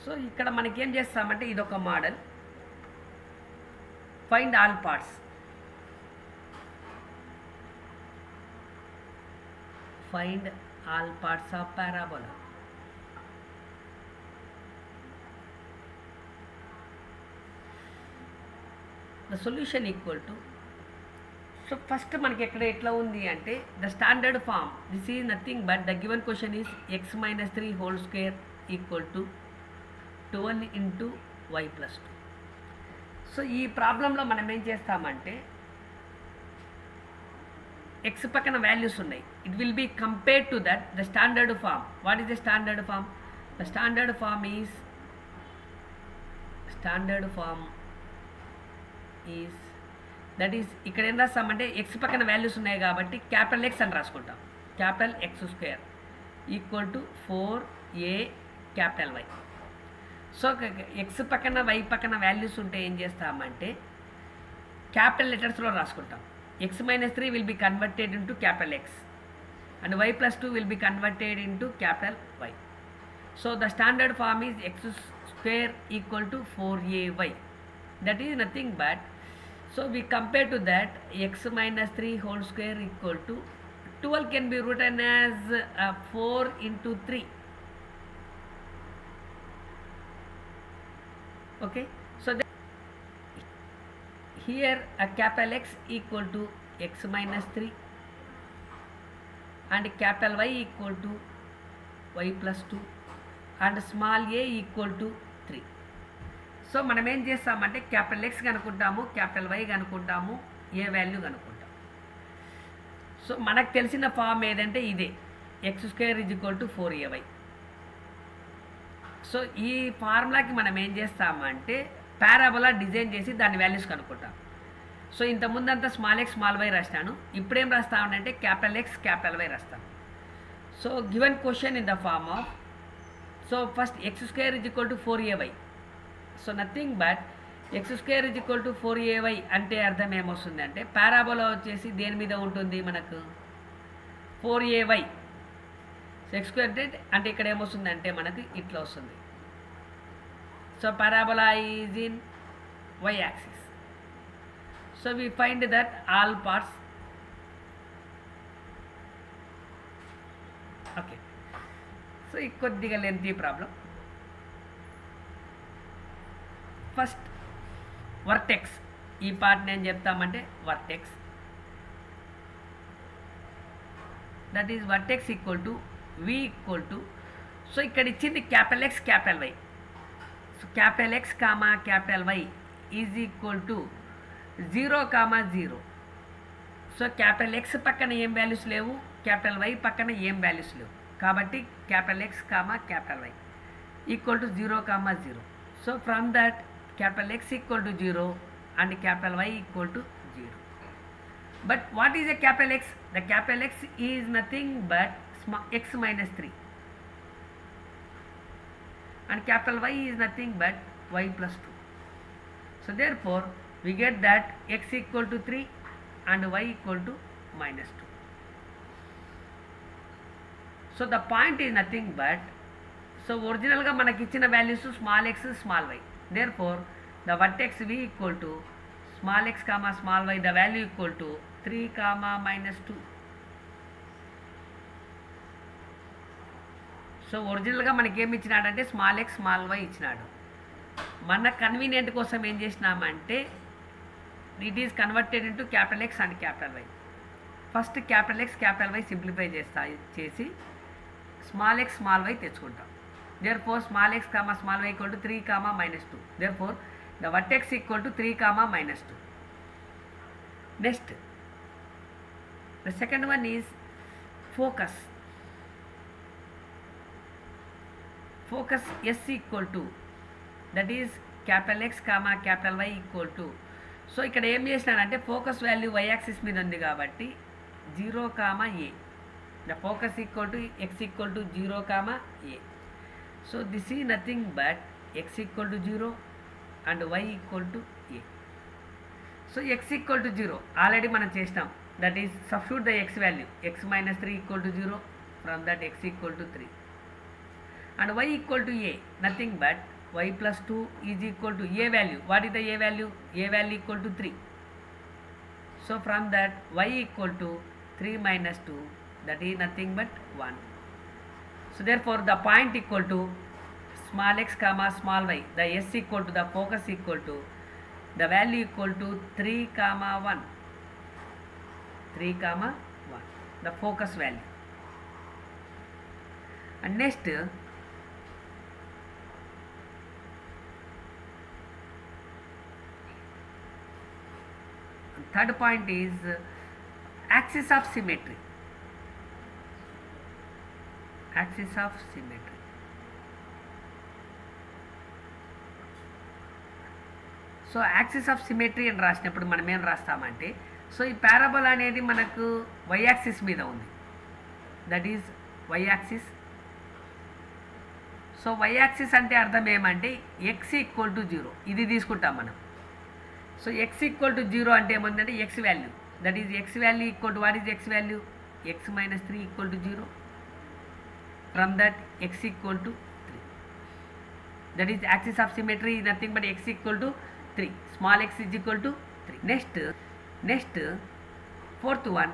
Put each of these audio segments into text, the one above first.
So ఇక్కడ మనకి ఏం చేస్తామంటే ఇదొక model. Find all parts. Find all parts of parabola. The solution equal to, so first మనకి ఎక్కడ ఎట్లా ఉంది అంటే the standard form. This is nothing but the given question is x - 3 whole square equal to 12 into y + 2. So ఈ ప్రాబ్లంలో మనం ఏం చేస్తామంటే x పక్కన వాల్యూస్ ఉన్నాయి. It will be compared to that the standard form. What is the standard form? The standard form is that is ఇక్కడ ఏం రాస్తామంటే x పక్కన వాల్యూస్ ఉన్నాయి కాబట్టి క్యాపిటల్ X అని రాసుకుంటాం. Capital X² equal to 4a capital Y. So x పక్కన y పక్కన values ఉంటే ఏం చేస్తామంటే క్యాపిటల్ లెటర్స్లో రాసుకుంటాం. x - 3 will be converted into capital X and y + 2 will be converted into capital Y. So the standard form is x² equal to 4ay. That is nothing but, so we compare to that x - 3 whole square equal to 12 can be written as 4 into 3. Okay, so here a capital X equal to x - 3 and capital Y equal to y + 2 and small a equal to 3. So మనం ఏం చేస్తామంటే capital X కనుక్కుంటాము, capital Y కనుక్కుంటాము, ఏ value కనుక్కుంటాం. So మనకు తెలిసిన form ఏదంటే ఇదే, x² = 4ay. So ఈ ఫార్ములాకి మనం ఏం చేస్తామంటే పారాబోలా డిజైన్ చేసి దాని వాల్యూస్ కనుక్కుంటాం. సో ఇంతకుముందంతా స్మాల్ x స్మాల్ y రాస్తాను. ఇప్పుడేం రాస్తామంటే క్యాపిటల్ X క్యాపిటల్ Y రాస్తాను. So given question in the form of, so first x² = 4ay. So nothing but x² = 4ay అంటే అర్థం ఏమొస్తుంది అంటే పారాబోలా వచ్చేసి దేని మీద ఉంటుంది మనకు 4ay. సో x² అంటే ఇక్కడ ఏమొస్తుంది అంటే మనకు ఇట్లా వస్తుంది. So parabola is in y axis. So we find that all parts. Okay, so ఇది కొద్దిగా లెంతీ ప్రాబ్లం. ఫస్ట్ వర్టెక్స్, ఈ పార్ట్ నేను చెప్తామంటే vertex, that is vertex equal to v equal to, so ఇక్కడ ఇచ్చింది capital X capital Y. So capital X comma capital Y is equal to 0, 0. So capital X పక్కన ఏం values లేవు, capital Y పక్కన ఏం వాల్యూస్ లేవు కాబట్టి capital X comma capital Y equal to 0, 0. So from that capital X equal to 0 and capital Y equal to 0. But what is a capital X? The capital X is nothing but x - 3 and capital Y is nothing but y + 2. So therefore we get that x equal to 3 and y equal to -2. So the point is nothing but, so original ga manaki ichina values small x small y. Therefore the vertex v equal to small x comma small y, the value equal to 3 comma -2. So ఒరిజినల్గా మనకి ఏమి ఇచ్చినాడంటే small x small y ఇచ్చినాడు. మన convenient కోసం ఏం చేసినామంటే it is converted into capital X and capital Y. First capital X capital Y simplify చేసి small x small y తెచ్చుకుంటాం. Therefore small x comma small y equal to 3 comma -2. Therefore the vertex equal to 3 comma -2. Next, the second one is focus. Focus S equal to, that is capital X comma capital Y equal to, so ఇక్కడ ఏం చేసినానంటే focus value y axis మీద ఉంది కాబట్టి 0, a. The focus equal to x equal to 0, a. So this is nothing but x equal to 0 and y equal to a. So x equal to 0 already మనం చేసినాం, that is substitute the x value, x - 3 equal to 0, from that x equal to 3 and y equal to a, nothing but y plus 2 is equal to a value. What is the a value? A value equal to 3. So from that y equal to 3 minus 2, that is nothing but 1. So therefore the point equal to small x comma small y, the s equal to the focus equal to the value equal to 3 comma 1, 3 comma 1, the focus value. And next third point is axis of symmetry. Axis of symmetry. So axis of symmetry అని రాసినప్పుడు మనం ఏం రాస్తామంటే, so ఈ parabola అనేది మనకు why axis మీద ఉంది, that is Y axis. So Y axis అంటే అర్థం ఏమంటే ఎక్స్ ఈక్వల్ టు 0 ఇది తీసుకుంటాం మనం. సో ఎక్స్ ఈక్వల్ టు 0 అంటే ఏముందంటే X value, that is X value equal to what is X value, X minus 3 equal to 0. From that X equal to 3, that is axis of symmetry, nothing but X equal to 3, small x is equal to 3. Next fourth one,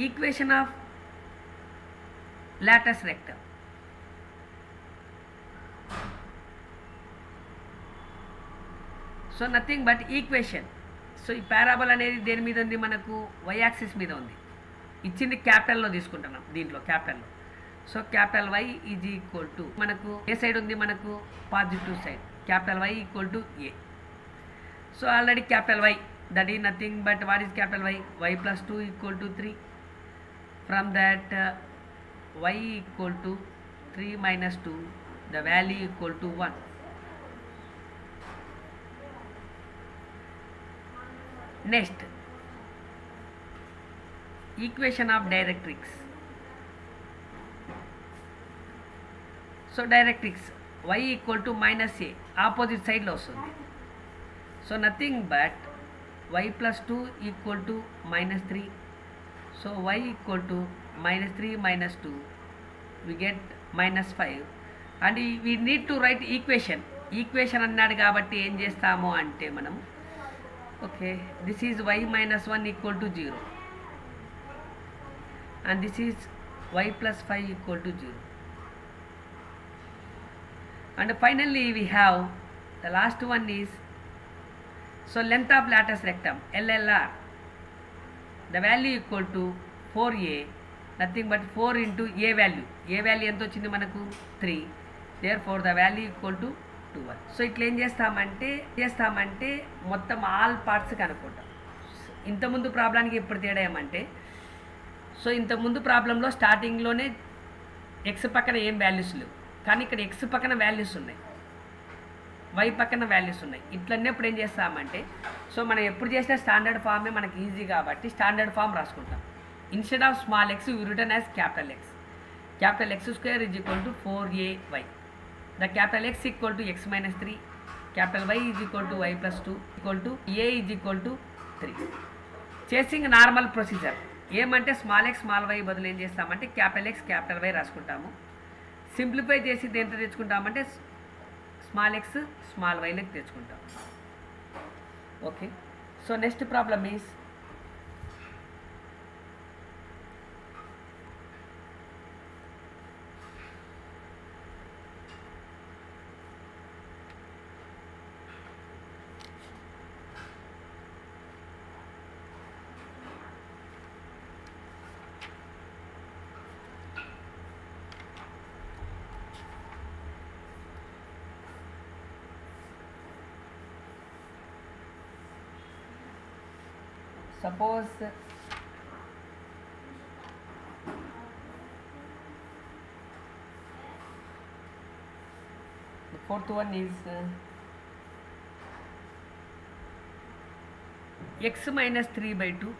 equation of latus rectum. So nothing but equation. So ఈ పారాబోల్ అనేది దేని మీద ఉంది, మనకు why axis మీద ఉంది. ఇచ్చింది క్యాపిటల్లో తీసుకుంటున్నాం దీంట్లో, క్యాపిటల్లో. So capital Y is equal to మనకు ఏ సైడ్ ఉంది, మనకు positive side, capital Y equal to A. So already capital Y, that is nothing but what is capital Y? Y plus 2 equal to 3. From that Y equal to 3 minus 2, the value equal to 1. Next, equation of directrix. So directrix y equal to minus a, opposite side లో వస్తుంది. So nothing but y plus 2 equal to minus 3. So y equal to minus 3 minus 2, we get minus 5. And we need to write equation అన్నాడు కాబట్టి ఏం చేస్తాము అంటే మనం, okay, this is y minus 1 equal to 0 and this is y plus 5 equal to 0. And finally we have the last one is, so length of latus rectum LLR, the value equal to 4a, nothing but 4 into a value ఎంత వచ్చింది మనకు 3, therefore the value equal to 12. So ఇట్లా ఏం చేస్తామంటే మొత్తం all parts కనుక్కుంటాం. ఇంతకుముందు ప్రాబ్లానికి ఇప్పుడు తేడా ఏమంటే, సో ఇంతకుముందు ప్రాబ్లంలో స్టార్టింగ్లోనే ఎక్స్ పక్కన ఏం వాల్యూస్ లేవు, కానీ ఇక్కడ ఎక్స్ పక్కన వాల్యూస్ ఉన్నాయి, వై పక్కన వాల్యూస్ ఉన్నాయి. ఇట్లన్నప్పుడు ఏం చేస్తామంటే, సో మనం ఎప్పుడు చేసిన స్టాండర్డ్ ఫామే మనకి ఈజీ కాబట్టి స్టాండర్డ్ ఫామ్ రాసుకుంటాం. Instead of small X we return as capital X square is equal to 4ay, the capital X equal to X minus 3, capital Y is equal to Y plus 2 equal to a is equal to 3. చేసింగ్ normal procedure ఏమంటే small X small Y బదులు ఏం చేస్తామంటే capital X capital Y రాసుకుంటాము. Simplify చేసి దేంతో తెచ్చుకుంటామంటే small X small వైలోకి తెచ్చుకుంటాం. Okay, so next problem is suppose the fourth one is x minus 3/2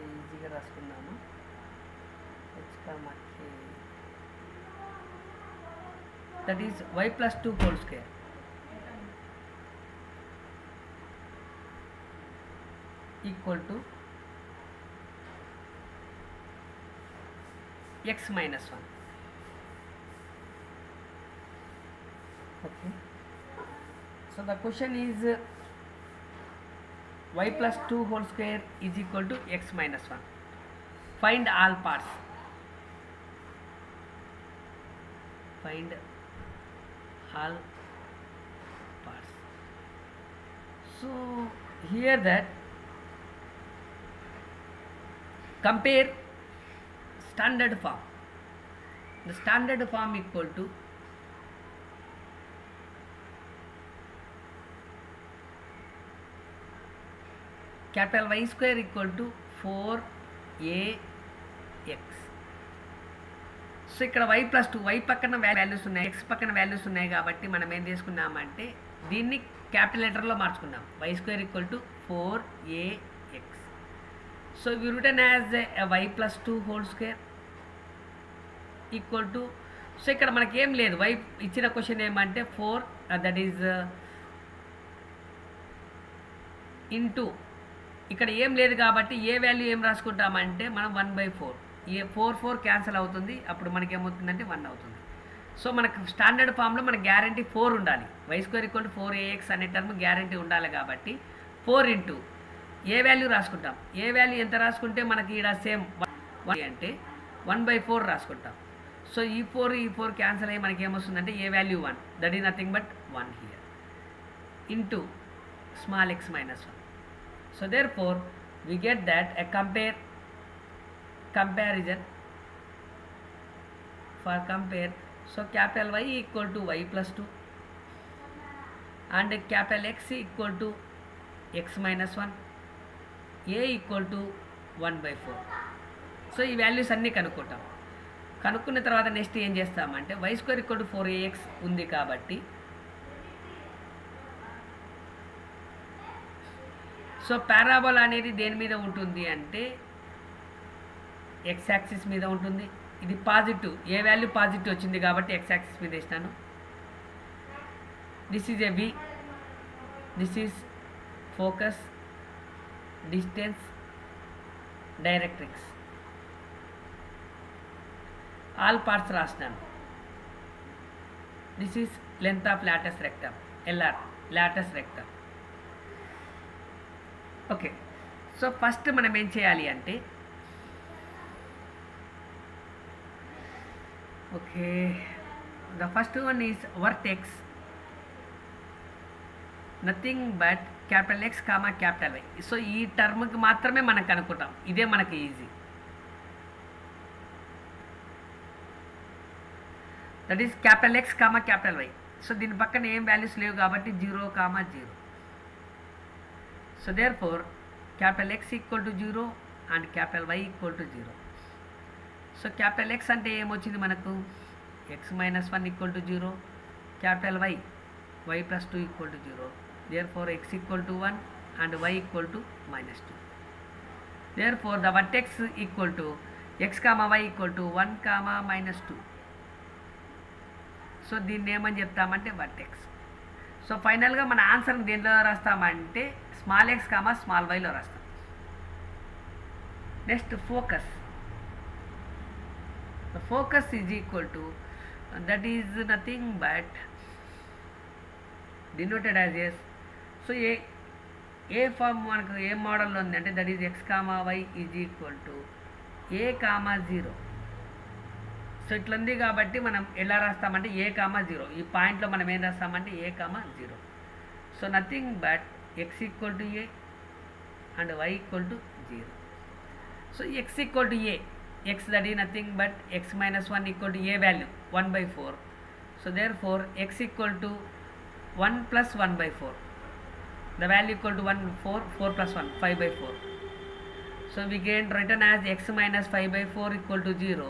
ఈజీగా రాసుకున్నాము. that is y plus 2 whole square. Equal to x minus 1. Okay. So the question is y plus 2 whole square is equal to x minus 1. Find all parts. Find all parts. So here that compare standard form. The standard form equal to capital Y square equal to 4ax. So ఇక్కడ y plus 2 y పక్కన values ఉన్నాయి, x పక్కన values ఉన్నాయి కాబట్టి మనం ఏం తీసుకున్నామంటే దీన్ని క్యాపిటల్ లెటర్లో మార్చుకున్నాం. y square equal to 4ax. So we written as y plus 2 whole square equal to, so ఇక్కడ మనకి ఏం లేదు, y ఇచ్చిన క్వశ్చన్ ఏమంటే 4 దట్ ఈజ్ ఇంటూ, ఇక్కడ ఏం లేదు కాబట్టి ఏ వాల్యూ ఏం రాసుకుంటామంటే మనం 1/4, ఏ 4 క్యాన్సిల్ అవుతుంది, అప్పుడు మనకి ఏమవుతుందంటే 1 అవుతుంది. సో మనకు స్టాండర్డ్ ఫామ్లో మనకు గ్యారంటీ 4 ఉండాలి. y square equal to 4ax అనే టర్మ్ గ్యారంటీ ఉండాలి కాబట్టి 4 ఇంటూ ఏ వాల్యూ రాసుకుంటాం, ఏ వాల్యూ ఎంత రాసుకుంటే మనకి ఇక్కడ సేమ్ అంటే 1/4 రాసుకుంటాం. సో ఈ 4 క్యాన్సిల్ అయ్యి మనకి ఏమొస్తుందంటే a value 1, that is nothing but 1 here, into small x minus 1. So therefore we get that a comparison for compare. So capital Y equal to y plus 2 and capital X equal to x minus 1, a equal to 1/4. So ఈ values అన్నీ కనుక్కుంటాం. కనుక్కున్న తర్వాత next ఏం చేస్తామంటే y square equal to 4ax ఉంది కాబట్టి, so parabola అనేది దేని మీద ఉంటుంది అంటే x యాక్సిస్ మీద ఉంటుంది. ఇది పాజిటివ్, ఏ వాల్యూ పాజిటివ్ వచ్చింది కాబట్టి x యాక్సిస్ మీద వేసినాను. This is a v, this is focus, distance, directrix, all parts రాసినాను. This is length of latus rectum, LR latus rectum. Okay, so first మనం ఏం చేయాలి అంటే, okay the first one is vertex, nothing but capital X comma capital Y. సో ఈ టర్మ్కి మాత్రమే మనం కనుక్కుంటాం, ఇదే మనకి easy. That is capital X comma capital Y. సో దీని పక్కన ఏం వాల్యూస్ లేవు కాబట్టి 0,0. So therefore capital X equal to 0 and capital Y equal to 0. So capital X అంటే ఏమొచ్చింది మనకు, x minus 1 equal to 0, capital Y y plus 2 equal to 0. Therefore x equal to 1 and y equal to minus 2. Therefore the vertex equal to x comma y equal to 1 comma minus 2. So దీన్ని ఏమని చెప్తామంటే vertex. So ఫైనల్గా మన ఆన్సర్ని దేనిలో రాస్తామంటే small x comma small వైలో రాస్తాం. Next focus. The focus is equal to, that is nothing but denoted as S. So A form మనకు ఏ మోడల్లో ఉంది అంటే that is x comma y is equal to a comma 0. So ఇట్లా ఉంది కాబట్టి మనం ఎలా రాస్తామంటే a కామా 0. ఈ పాయింట్లో మనం ఏం రాస్తామంటే a comma 0. So nothing but x equal to a and y equal to 0. So x equal to a, x that is nothing but x minus 1 equal to a value 1/4. So therefore x equal to 1 plus 1/4. The value equal to 1, 4 plus 1, 5/4. So we get written as x minus 5/4 equal to 0.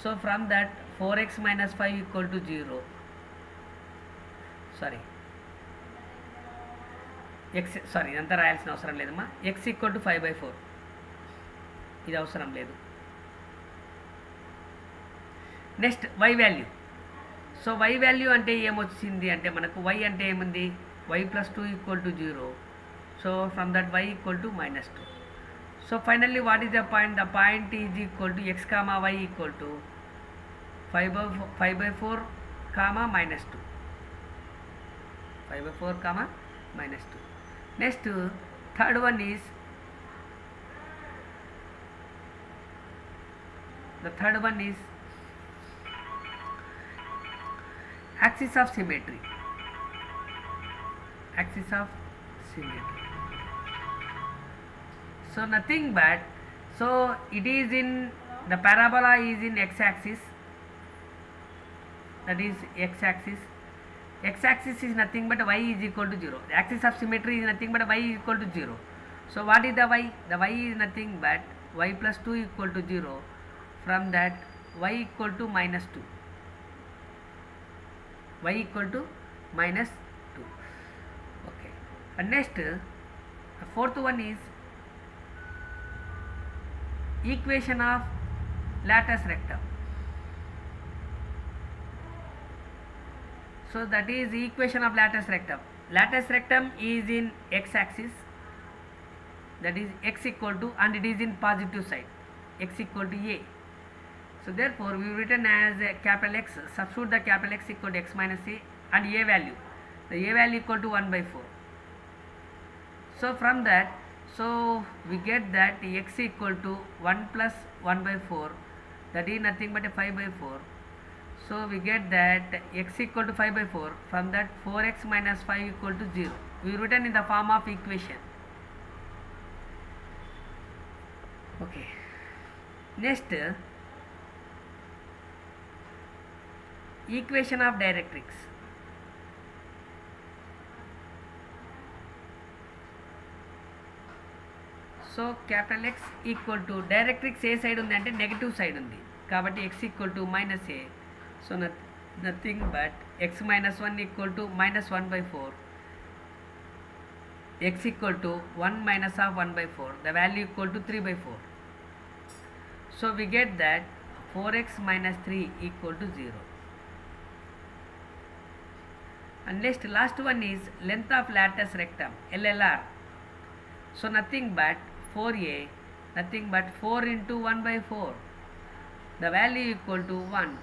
So from that 4x minus 5 equal to 0. Sorry అంతా రాయాల్సిన అవసరం లేదమ్మా. x equal to 5/4 ఇది అవసరం లేదు. Next y value. So y value అంటే ఏమొచ్చింది అంటే మనకు y అంటే ఏముంది, y plus 2 equal to 0. So So from that y equal to minus 2. So finally what is the point? The point is equal to x comma y equal to 5 by 4 comma minus 2. 5 by 4 comma minus 2. Next third one is axis of symmetry. Axis of symmetry. So nothing but, so it is in, the parabola is in x-axis, that is x-axis. X-axis is nothing but y is equal to 0. The axis of symmetry is nothing but y is equal to 0. So what is the y? The y is nothing but y plus 2 equal to 0. From that y equal to minus 2. Y equal to minus 2. Okay. And next, the fourth one is equation of latus rectum. So that is equation of latus rectum. Latus rectum is in x-axis, that is x equal to, and it is in positive side, x equal to a. So therefore we written as capital X, substitute the capital X equal to x minus a and a value. The a value equal to 1 by 4. So from that, so we get that x equal to 1 plus 1 by 4, that is nothing but a 5 by 4. So we get that x equal to 5 by 4. From that 4x minus 5 equal to 0. We written in the form of equation. Okay. Next, equation of directrix. So capital X equal to, directrix A side ఉంది అంటే negative side ఉంది కాబట్టి x equal to minus a. So nothing but x minus 1 equal to minus 1 by 4. X equal to 1 minus of 1 by 4. The value equal to 3 by 4. So we get that 4x minus 3 equal to 0. And next, last one is length of latus rectum, LLR. So nothing but 4a, nothing but 4 into 1 by 4. The value equal to 1.